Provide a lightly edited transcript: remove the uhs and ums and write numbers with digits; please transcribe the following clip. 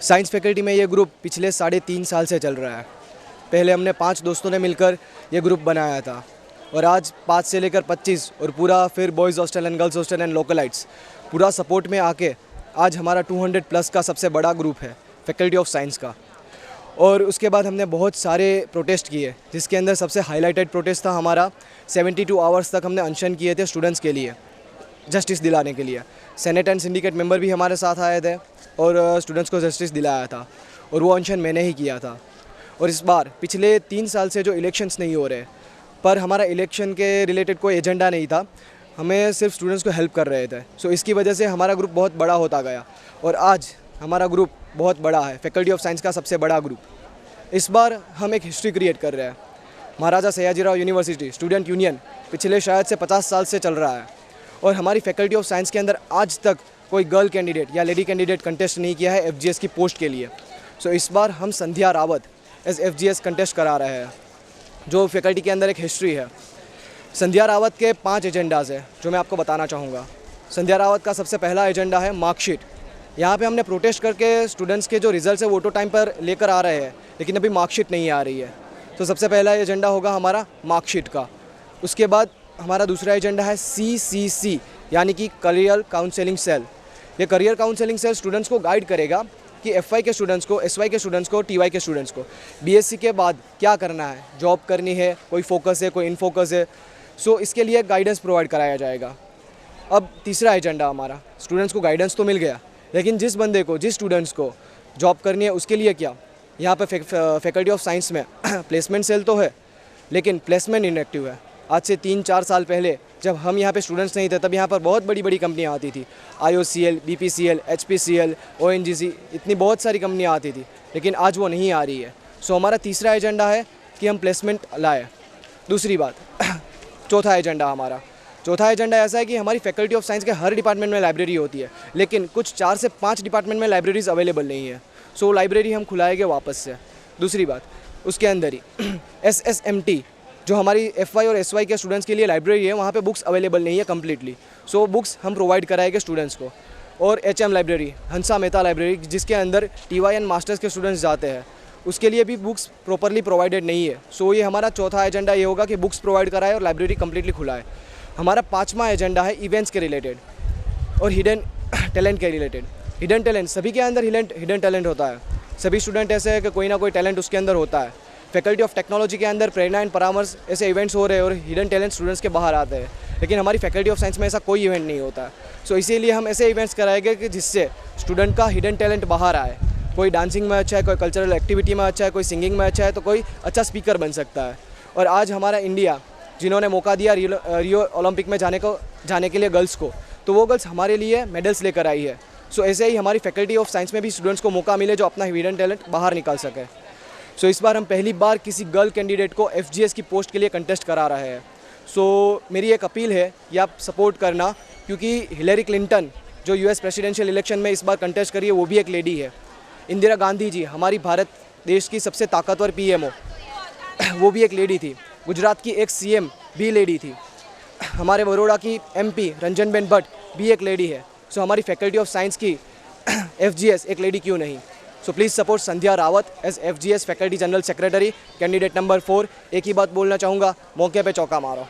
Science faculty में ये group पिछले 3.5 साल से चल रहा है। पहले हमने 5 दोस्तों ने मिलकर ये ग्रुप बनाया था और आज 5 से लेकर 25 और पूरा फिर boys hostel and girls hostel and localites पूरा सपोर्ट में आके आज हमारा 200 प्लस का सबसे बड़ा ग्रुप है फैकल्टी ऑफ साइंस का। और उसके बाद हमने बहुत सारे प्रोटेस्ट किए, जिसके अंदर सबसे हाईलाइटेड प्रोटेस्ट था हमारा 72 आवर्स तक हमने अनशन किए थे स्टूडेंट्स के लिए, जस्टिस दिलाने के लिए। सेनेट एंड सिंडिकेट मेंबर भी हमारे साथ आए थे और स्टूडेंट्स को जस्टिस दिलाया था और वो अनशन मैंने ही किया था। और इस बार पिछले 3 साल से जो इलेक्शंस नहीं हो रहे, पर हमारा इलेक्शन के रिलेटेड कोई एजेंडा नहीं था, हमें सिर्फ स्टूडेंट्स को हेल्प कर रहे थे। सो इसकी वजह से हमारा ग्रुप बहुत बड़ा होता गया और आज हमारा ग्रुप बहुत बड़ा है, फैकल्टी ऑफ साइंस का सबसे बड़ा ग्रुप। इस बार हम एक हिस्ट्री क्रिएट कर रहे हैं। महाराजा सयाजीराव यूनिवर्सिटी स्टूडेंट यूनियन पिछले शायद से 50 साल से चल रहा है और हमारी फैकल्टी ऑफ साइंस के अंदर आज तक कोई गर्ल कैंडिडेट या लेडी कैंडिडेट कंटेस्ट नहीं किया है FGS की पोस्ट के लिए। सो इस बार हम संध्या रावत एज FGS कंटेस्ट करा रहे हैं, जो फैकल्टी के अंदर एक हिस्ट्री है। संध्या रावत के 5 एजेंडाज हैं जो मैं आपको बताना चाहूँगा। संध्या रावत का सबसे पहला एजेंडा है मार्कशीट। यहाँ पे हमने प्रोटेस्ट करके स्टूडेंट्स के जो रिजल्ट्स है वो तो टाइम पर लेकर आ रहे हैं, लेकिन अभी मार्कशीट नहीं आ रही है। तो सबसे पहला एजेंडा होगा हमारा मार्कशीट का। उसके बाद हमारा दूसरा एजेंडा है CCC यानी कि करियर काउंसलिंग सेल। ये करियर काउंसलिंग सेल स्टूडेंट्स को गाइड करेगा कि FY के स्टूडेंट्स को, SY के स्टूडेंट्स को, TY के स्टूडेंट्स को BSc के बाद क्या करना है, जॉब करनी है, कोई फोकस है, कोई इनफोकस है। सो इसके लिए गाइडेंस प्रोवाइड कराया जाएगा। अब तीसरा एजेंडा हमारा, स्टूडेंट्स को गाइडेंस तो मिल गया, लेकिन जिस बंदे को, जिस स्टूडेंट्स को जॉब करनी है उसके लिए क्या। यहाँ पे फैकल्टी ऑफ साइंस में प्लेसमेंट सेल तो है, लेकिन प्लेसमेंट इनएक्टिव है। आज से 3-4 साल पहले जब हम यहाँ पे स्टूडेंट्स नहीं थे, तब यहाँ पर बहुत बड़ी बड़ी कंपनियाँ आती थी। IOCL, BPCL, HPCL, ONGC, इतनी बहुत सारी कंपनियाँ आती थी, लेकिन आज वो नहीं आ रही है। सो हमारा तीसरा एजेंडा है कि हम प्लेसमेंट लाए। दूसरी बात चौथा एजेंडा ऐसा है कि हमारी फैकल्टी ऑफ साइंस के हर डिपार्टमेंट में लाइब्रेरी होती है, लेकिन कुछ 4 से 5 डिपार्टमेंट में लाइब्रेरीज अवेलेबल नहीं है। सो लाइब्रेरी हम खुलाएंगे वापस से। दूसरी बात, उसके अंदर ही SSMT जो हमारी FY और SY के स्टूडेंट्स के लिए लाइब्रेरी है, वहाँ पे बुक्स अवेलेबल नहीं है कम्प्लीटली। सो बुक्स हम प्रोवाइड कराएंगे स्टूडेंट्स को। और HM library, Hansa Mehta library, जिसके अंदर TY एंड मास्टर्स के स्टूडेंट्स जाते हैं, उसके लिए भी बुक्स प्रॉपरली प्रोवाइडेड नहीं है। सो ये हमारा चौथा एजेंडा ये होगा कि बुक्स प्रोवाइड कराए और लाइब्रेरी कम्प्लीटली खुलाए। हमारा 5वां एजेंडा है इवेंट्स के रिलेटेड और हिडन टैलेंट के रिलेटेड। हिडन टैलेंट, सभी के अंदर हिडन टैलेंट होता है। सभी स्टूडेंट ऐसे है कि कोई ना कोई टैलेंट उसके अंदर होता है। फैकल्टी ऑफ टेक्नोलॉजी के अंदर प्रेरणा एंड परामर्श ऐसे इवेंट्स हो रहे हैं और हिडन टैलेंट स्टूडेंट्स के बाहर आते हैं, लेकिन हमारी फैकल्टी ऑफ साइंस में ऐसा कोई इवेंट नहीं होता है। सो इसीलिए हम ऐसे इवेंट्स कराएंगे कि जिससे स्टूडेंट का हिडन टैलेंट बाहर आए। कोई डांसिंग में अच्छा है, कोई कल्चरल एक्टिविटी में अच्छा है, कोई सिंगिंग में अच्छा है, तो कोई अच्छा स्पीकर बन सकता है। और आज हमारा इंडिया जिन्होंने मौका दिया रियो ओलंपिक में जाने के लिए गर्ल्स को, तो वो गर्ल्स हमारे लिए मेडल्स लेकर आई है। सो ऐसे ही हमारी फैकल्टी ऑफ साइंस में भी स्टूडेंट्स को मौका मिले जो अपना हिडन टैलेंट बाहर निकाल सके। सो इस बार हम पहली बार किसी गर्ल कैंडिडेट को FGS की पोस्ट के लिए कंटेस्ट करा रहे हैं। सो मेरी एक अपील है कि आप सपोर्ट करना, क्योंकि हिलेरी क्लिंटन जो US प्रेसिडेंशियल इलेक्शन में इस बार कंटेस्ट करी है, वो भी एक लेडी है। इंदिरा गांधी जी, हमारी भारत देश की सबसे ताकतवर PMO, वो भी एक लेडी थी। गुजरात की एक CM भी लेडी थी। हमारे बड़ौदा की MP रंजनबेन भट्ट भी एक लेडी है। सो हमारी फैकल्टी ऑफ साइंस की FGS एक लेडी क्यों नहीं। So please support Sandhya Rawat as FGS faculty general secretary, candidate number 4। एक ही बात बोलना चाहूँगा, मौके पे चौका मारो।